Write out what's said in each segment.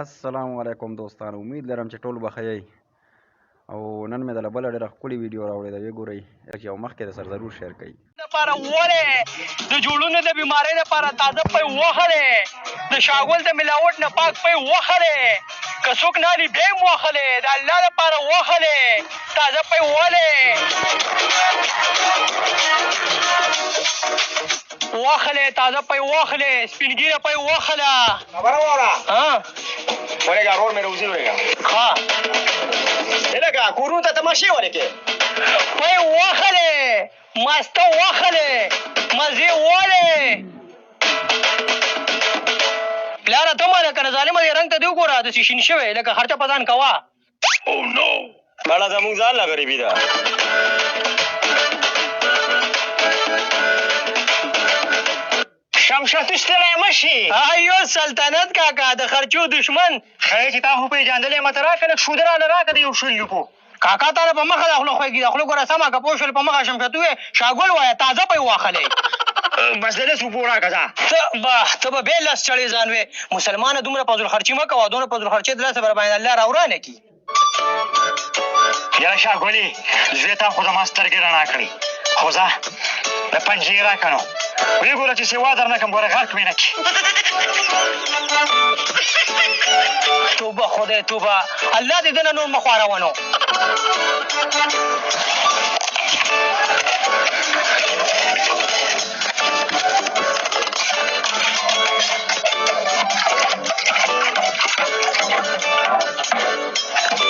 السلام علیکم دوستانو، امید لرم چې ټول به ښه یئ. او نن مې دله بله ډېره ښکلې ویډیو راوړې ده، وګورئ چې یو مخکې د سر ضرور شیر کړئ. لپاره ولې د جوړونو د بیمارۍ لپاره تازه پی وخلې، د شاګل د ملاوټ نه پاک پی وخلې، که څوک نالي بیا هم وخلې، د الله لپاره وخلې تازه پی ولې وخلې تازه پی وخلې سپینګیره پی وخله. خبره واوره ولېږه رور مې روزي ولېږه ښه لکه کورونو ته تماشې ولېږې پی وخلې ماسته وخلې مزې ولې. پلاره ته ماله که نه ظالمه دې رنګ ته دې وګوره داسې شین شوی لکه خرچه په ځان کوه. مړه زموږ ځان له غریبي ده. شمشتو ستړی مه شي. ایو سلطنت کاکا د خرچو دشمن. ښه چې تا خو پېژندلی ماته راکړه لږ شوده راله راکړه د یو شل لیکو. کاکا تا نه په مخه د خوله خوږي د خوله ګوره سمه که پوه شول په مخه شمشتو یې شاګل وایه تازه پی واخلی. بس د لس روپو راکړه ځه. ته به بیا لس چړې ځان وې مسلمانه دومره فضلخرچي مه کوه دومره فضلخرچي د لسه بر باندې الله راورانه کي. یاره شاګلې زوی تا خو زما سترګې رڼا کړې خو ځه د پنجې راکړه نو ویې ګوره چې سیوا در نه کړم ګوره غرق مې نه کړي. توبه خدای توبه الله دې ده نه نور مه خواروه نو.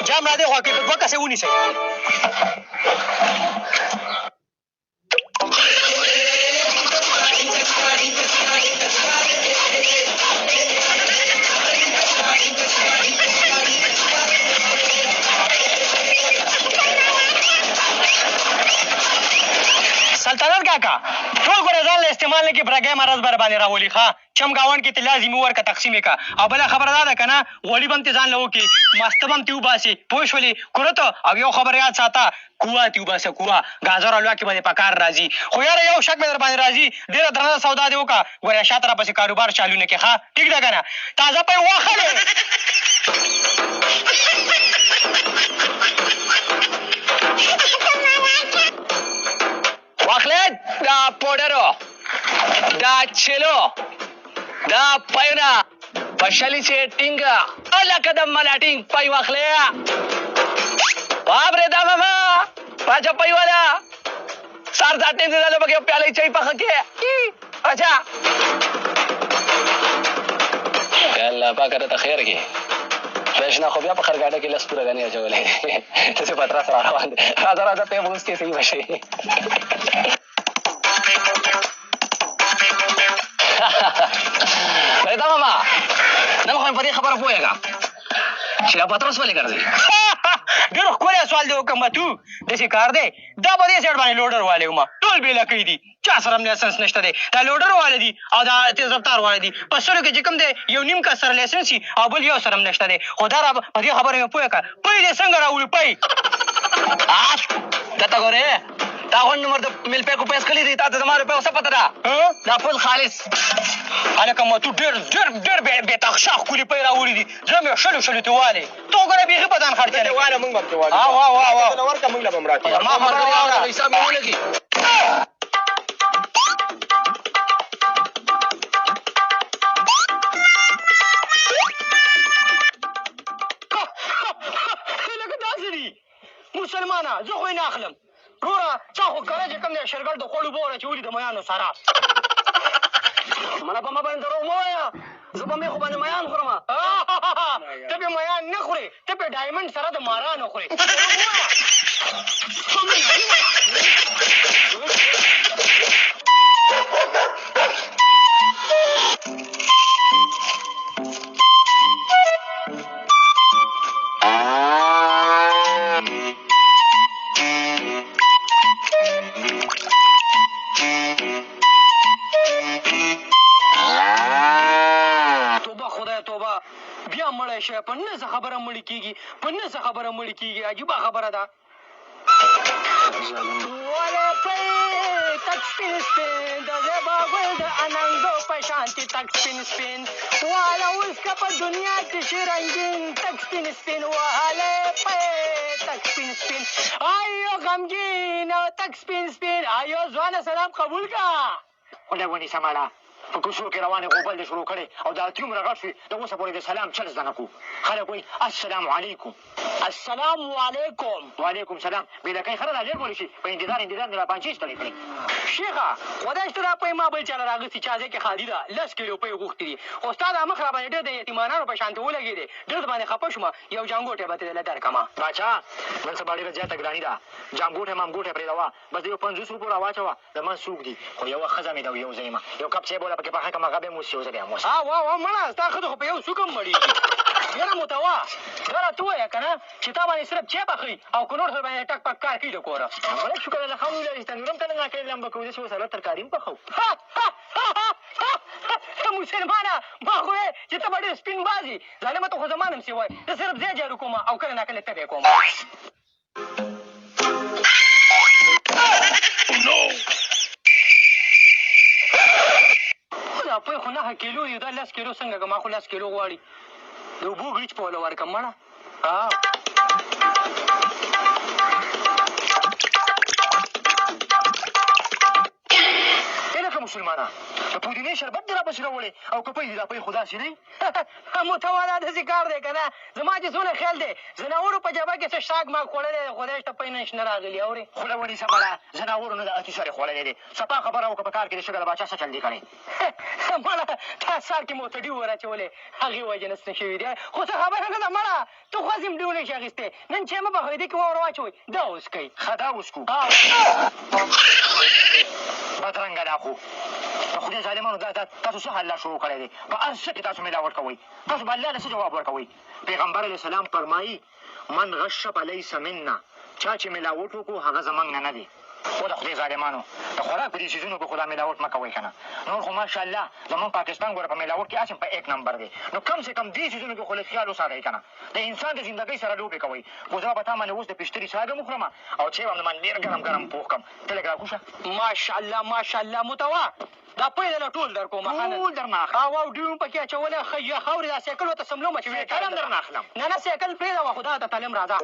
جام را دې خوا کې دوه کسې ونیسئ. سلطنت کاکا ټول ګوره ځان له استعمال نه کې برګی مرض بر باندې راولي ښه چم ګاونډ کې ته لازمي ورکه تقسیم یې که او بله خبره دا ده که نه غوړي به هم تې ځان له وکړي ماسته به هم تې وباسې پوه شولې کورو ته او یو خبر یاد ساته کوه تې وباسه کوه ګازر الوا کې به دې په کار راځي. خو یاره یو شک مې در باندې راځي ډېره درنه سودا دې وکړه ګوره شاته را پسې کاروبار چالو نه کړې ښه ټیک ده که نه تازه پی واخلې. واخلې دا پوډرو دا چلو دا پیونه په شلي چې ټینګه لکه د ملاټینګ پی واخلې واورېده ماما پاچه پی والا سر ځاټې دې دلو پکې پیالۍ چای پخه کې اچھا الله پاکه راته خیر کړي. برېښنا خو بیا په خرګاډه کې لس پوره ګنې اچولی داسې پترس را روان دی راځه راځه ته یې به اوس کې صحیح به شي. فرېده ماما نن خو مې په دې خبره پوهېږه چې دا پترس ولې ګرځې. ډېر ښکلی سوال دی وکړم تو داسې کار دی دا په دې سایډ باندې لوډر والی وم ټول بېله کوي دي چا سره هم لایسنس نشته دی دا لوډر والی دي او دا تیز رفتار والی دي په سلو کې چې کوم دی یو نیم کس سره لایسنس وي او بل یو سره هم نشته دی خو دا را په دې خبره مې پوه کړه پی دې څنګه راوړي پی دته ګورې تا غونډ نمبر د میل پیکو پیس کړي دي تا ته زما روپیو څه پته ده دا فل خالص هلکه ما تو ډېر ډېر ډېر بېتاخشه ښکلي پی راوړي دي زړه مې شلو شلو ته والې ته وګوره بیخي په ځان خرچه نه واله موږ به پرې والو ورکړه موږ له به هم راکړي ما خبره واوره حساب مې ولګي. لکه داسې دي مسلمانه زه خو یې نه اخلم وروره تا خو کله چې کوم دی شرګل د خوړو بوره چې ولي د میانو سره مله په ما باندې دروغ مه وایه زه په مې خو باندې میان خورم ته پې میان نه خورې ته پې ډایمنډ سره د مارانو خورې بیا مړی شوی په نسه خبره مړي کېږي په نسه خبره مړي کېږي عجیبه خبره ده. ولې پی تک سپین سپین د زیبا ګل د اننګو په شانتې تک سپین سپین واله اوس که په دنیا کې شي رنګین تک سپین سپین وهلی پی تک سپین سپین آیو غمګین او تک سپین سپین آیو ځوانه سلام قبول کا خدای ونیسه مالا په کوڅو کې روانې غوبل دې شروع کړې او دا اتیومره غټ شوي د اوسه پورې د سلام چل زده نه کړو خلک وایي السلام علیکم السلام علیکم وعلیکم سلام بېلکۍ ښه نه دا ډېر کولی شي په انتظار مې را پانچې ستړی کړې شیخه خدای شته دا پۍ ما بل چاله راغوستي چا ځای کې خالي ده 10 کیلو پۍ غوښتي دي خو ستا دا مخ را باندې ډېر د یتیمانانو په شانتې ولګېدې ډېر د باندې خفه شومه یو جانګوټی به ترې درکړمه باچا نن سبا ډېره زیاته ګراني ده جامګوټی مامګوټی پرېږدوه بس د یو 50 روپو را واچوه د من څوک دي خو یوه ښځه مې ده یو ځای یم یو کپ چای به وله پکې پخه کړم هغه به یې موسي یو ځای به یې موسي وا مړه ستا ښځه خو په یو څوک هم مړېږي یاره متوا دا راته ووایه که نه چې تا باندې صرف چای پخوي او که نور سره باندې ټک پک کار کوي د کوره ملک شکر الله خان ویلې تنورم ته نه ناکړې لمبه کوو داسې اوس هلته ترکاري هم پخوو مسلمانه ما خو چې ته به ډېر سپین بازي ظالمه ته خو زما نم سوی زه صرف ځای جارو کوم او کله ناکله تبې کوم دا پوی خو 9 کیلو دي دا 10 کیلو څنګه که ما خو 10 کیلو غواړي د اوبو ګریچ په وله ورکړم مړه لکه مسلمانه د پودینې شربت دې راپسې راوړې او که پۍ دې دا پۍ خو داسې نه متوالا داسې کار دی که نه زما چې څونه خیال دی ځناورو په جبه کې څه شاک ماک خوړلی دی خدای شته پۍ نه شنه راغلي اورې خوله ونیسه مړه ځناورو نه د اتي سرې خوړلی دی صفا خبره وکړه په کار کې د شګه د باچا څه چل دی کړی مړه تا سار کې موته ډیو ور اچولې هغې وجې نه ستنه شوي دی خو څه خبره نه ده مړه ته خو هسې هم ډیو نه شي اخیستی نن چې مه پخوئ دې کې واوره واچوئ دا اوس کوئ ښه دا اوس کوو بدرنګه دا خو د خدای ظالمانو دا تاسو څه حل شروع کړی دی په هر څه کې تاسو ملاوټ کوئ تاسو به الله له څه جواب ورکوئ پیغمبر علیه السلام فرمایي من غش فلیس منا چا چې ملاوټ وکړو هغه زموږ نه نه دی خو د خدای ظالمانو د خوراک په دې څیزونو کې خو دا ملاوټ مه کوئ که نه نور خو ماشاءالله زموږ پاکستان ګوره په ملاوټ کې هسې په 1 نمبر دی نو کم سے کم دې څیزونو کې خو لږ خیال وساتئ که نه د انسان د زندګۍ سره لوبې کوئ خو زه به تا باندې اوس د پیشتري ساګ هم وخورم او چای به هم د باندې ډېر ګرم ګرم پوخ کړم ته لږ راکوشه ماشاءالله ماشاءالله متوا دا پۍ دله ټول در کوم ټول در نه اخلم او ډیو م پکې اچولی ښه خاورې دا سایکل ورته سملومه چې سایکل هم در نه اخلم نه سایکل پرېږده خو دا ته تعلیم راځه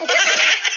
no.